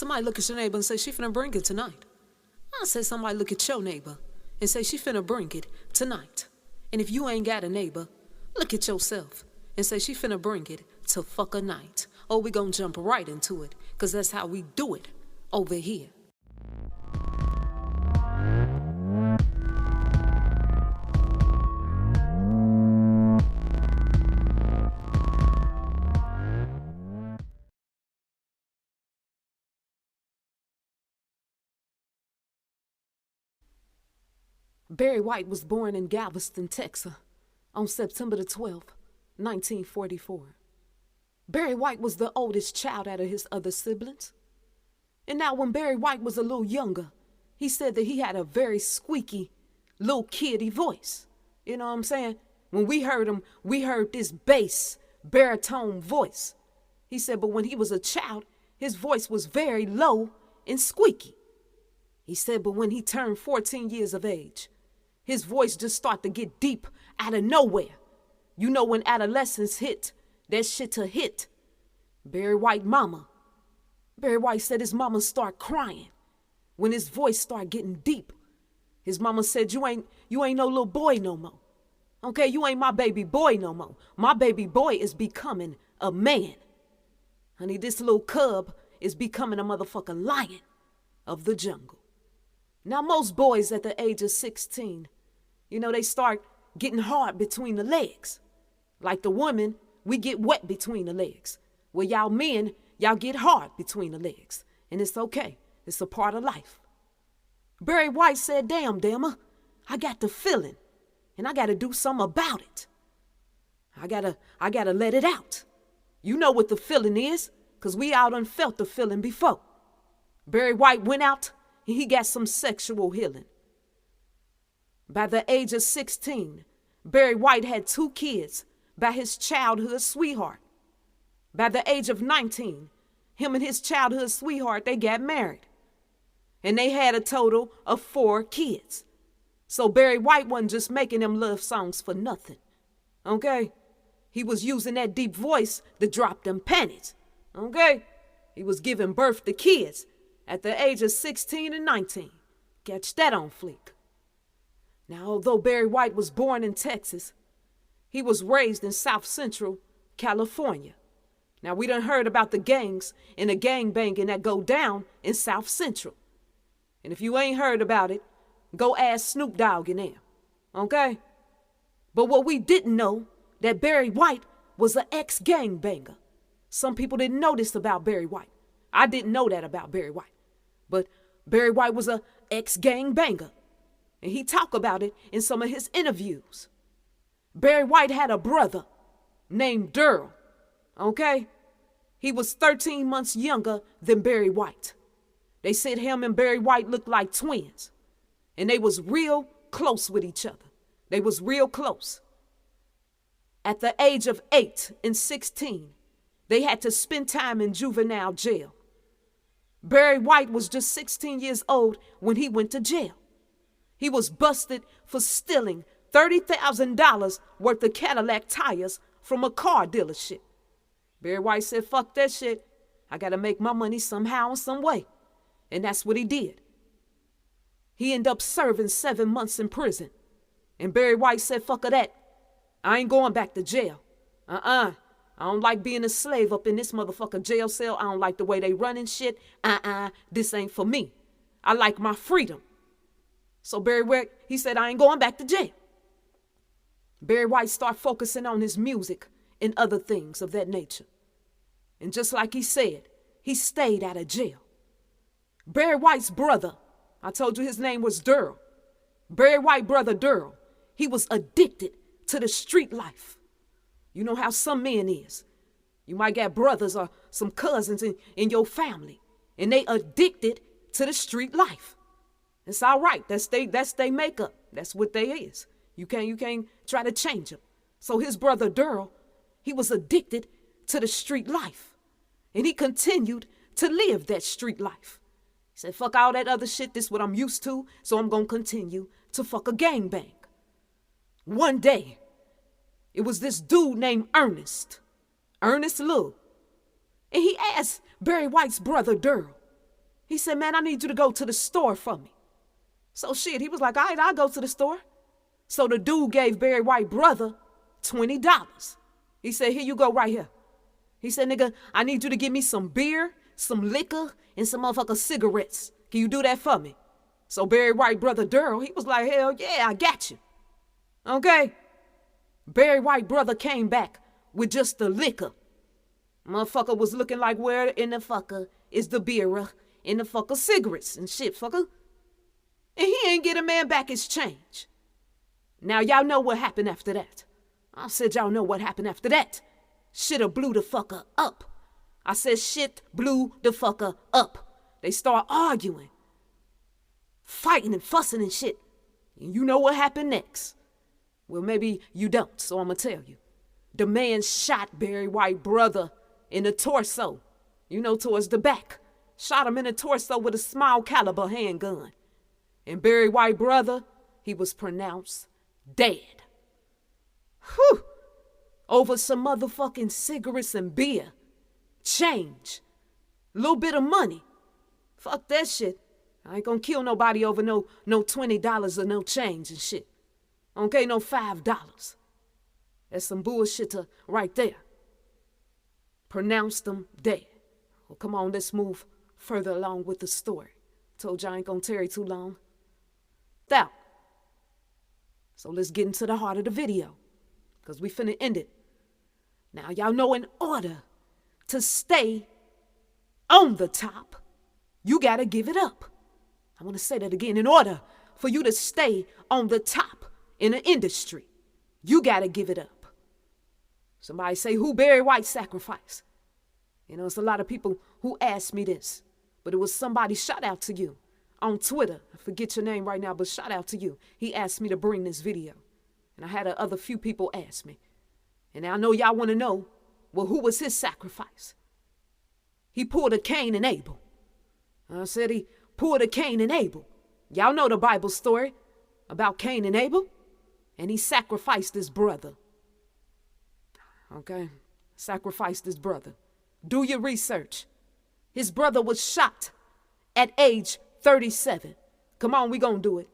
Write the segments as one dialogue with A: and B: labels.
A: Somebody look at your neighbor and say she finna bring it tonight. I say somebody look at your neighbor and say she finna bring it tonight. And if you ain't got a neighbor, look at yourself and say she finna bring it to fuck a night. Oh, we gonna jump right into it, cause that's how we do it over here. Barry White was born in Galveston, Texas, on September the 12th, 1944. Barry White was the oldest child out of his other siblings. And now when Barry White was a little younger, he said that he had a very squeaky, little kiddie voice. You know what I'm saying? When we heard him, we heard this bass, baritone voice. He said, but when he was a child, his voice was very low and squeaky. He said, but when he turned 14 years of age, his voice just started to get deep out of nowhere. You know when adolescence hit, that shit to hit. Barry White said his mama start crying when his voice started getting deep. His mama said, you ain't no little boy no more. Okay, you ain't my baby boy no more. My baby boy is becoming a man. Honey, this little cub is becoming a motherfucking lion of the jungle. Now, most boys at the age of 16, they start getting hard between the legs. Like the women, we get wet between the legs. Well, y'all men, y'all get hard between the legs. And it's okay. It's a part of life. Barry White said, damn, I got the feeling. And I got to do something about it. I gotta let it out. You know what the feeling is, because we all done felt the feeling before. Barry White went out and he got some sexual healing. By the age of 16, Barry White had 2 kids by his childhood sweetheart. By the age of 19, him and his childhood sweetheart, they got married. And they had a total of 4 kids. So Barry White wasn't just making them love songs for nothing. Okay? He was using that deep voice to drop them panties. Okay? He was giving birth to kids at the age of 16 and 19. Catch that on fleek. Now, although Barry White was born in Texas, he was raised in South Central California. Now, we done heard about the gangs and the gangbanging that go down in South Central. And if you ain't heard about it, go ask Snoop Dogg in there. Okay? But what we didn't know, that Barry White was an ex-gangbanger. Some people didn't know this about Barry White. I didn't know that about Barry White. But Barry White was an ex-gangbanger. And he talked about it in some of his interviews. Barry White had a brother named Daryl. Okay? He was 13 months younger than Barry White. They said him and Barry White looked like twins. And they was real close with each other. They was real close. At the age of 8 and 16, they had to spend time in juvenile jail. Barry White was just 16 years old when he went to jail. He was busted for stealing $30,000 worth of Cadillac tires from a car dealership. Barry White said, fuck that shit. I got to make my money somehow, some way. And that's what he did. He ended up serving 7 months in prison. And Barry White said, fuck of that. I ain't going back to jail. I don't like being a slave up in this motherfucking jail cell. I don't like the way they running shit. This ain't for me. I like my freedom. So Barry White, he said, I ain't going back to jail. Barry White started focusing on his music and other things of that nature. And just like he said, he stayed out of jail. Barry White's brother, I told you his name was Daryl. Barry White brother Daryl, he was addicted to the street life. You know how some men is. You might get brothers or some cousins in your family, and they addicted to the street life. It's all right. That's they makeup. That's what they is. You can't try to change them. So his brother Daryl, he was addicted to the street life. And he continued to live that street life. He said, fuck all that other shit. This is what I'm used to. So I'm going to continue to fuck a gangbang. One day, it was this dude named Ernest Lou. And he asked Barry White's brother Daryl, He said, man, I need you to go to the store for me. So shit, he was like, all right, I'll go to the store. So the dude gave Barry White brother $20. He said, here you go right here. He said, nigga, I need you to give me some beer, some liquor, and some motherfucking cigarettes. Can you do that for me? So Barry White brother Daryl, he was like, hell yeah, I got you. Okay? Barry White brother came back with just the liquor. Motherfucker was looking like, where in the fucker is the beer and the fucker cigarettes and shit, fucker? And he ain't get a man back his change. Now y'all know what happened after that. I said y'all know what happened after that. Shit'll blew the fucker up. I said shit blew the fucker up. They start arguing, fighting and fussing and shit. And you know what happened next. Well, maybe you don't, so I'm gonna tell you. The man shot Barry White brother in the torso, you know, towards the back. Shot him in the torso with a small caliber handgun. And Barry White brother, he was pronounced dead. Whew. Over some motherfucking cigarettes and beer. Change. Little bit of money. Fuck that shit. I ain't gonna kill nobody over no $20 or no change and shit. Okay, no $5. That's some bullshit right there. Pronounced them dead. Well, come on, let's move further along with the story. Told you I ain't gonna tarry too long. Now, so let's get into the heart of the video, because we finna end it. Now, y'all know in order to stay on the top, you gotta give it up. I wanna say that again. In order for you to stay on the top in an industry, you gotta give it up. Somebody say, who Barry White sacrificed? You know, it's a lot of people who ask me this, but it was somebody, shout out to you on Twitter. I forget your name right now, but shout out to you. He asked me to bring this video, and I had other few people ask me. And I know y'all want to know, well, who was his sacrifice? He pulled a Cain and Abel. I said he pulled a Cain and Abel. Y'all know the Bible story about Cain and Abel, and he sacrificed his brother. Okay, sacrificed his brother. Do your research. His brother was shot at age 37. Come on, we gonna do it.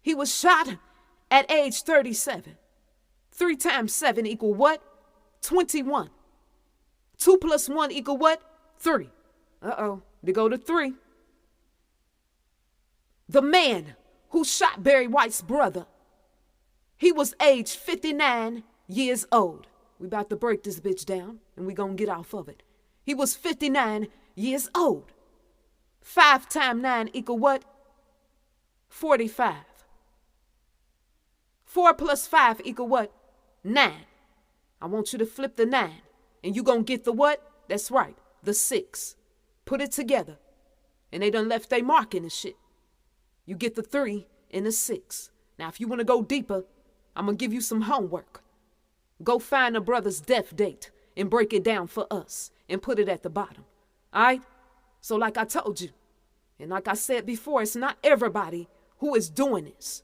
A: He was shot at age 37. 3 times 7 equal what? 21. 2 plus 1 equal what? 3. Uh-oh, they go to 3. The man who shot Barry White's brother, he was age 59 years old. We about to break this bitch down, and we gonna get off of it. He was 59 years old. 5 times 9 equal what? 45. 4 plus 5 equal what? 9. I want you to flip the 9, and you gonna get the what? That's right, the 6. Put it together, and they done left their mark in the shit. You get the 3 and the 6. Now, if you want to go deeper, I'm gonna give you some homework. Go find a brother's death date and break it down for us and put it at the bottom. All right? So like I told you, and like I said before, it's not everybody who is doing this.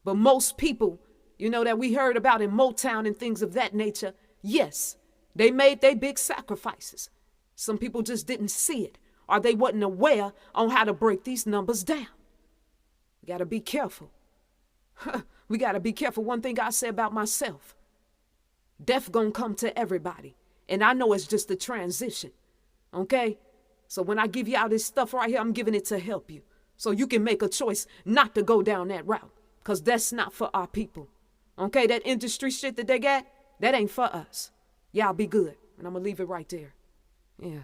A: But most people, you know, that we heard about in Motown and things of that nature, yes, they made their big sacrifices. Some people just didn't see it, or they wasn't aware on how to break these numbers down. We got to be careful. We got to be careful. One thing I say about myself, death gonna come to everybody. And I know it's just a transition. Okay? So when I give you all this stuff right here, I'm giving it to help you. So you can make a choice not to go down that route. Because that's not for our people. Okay? That industry shit that they got, that ain't for us. Y'all be good. And I'm gonna leave it right there. Yeah.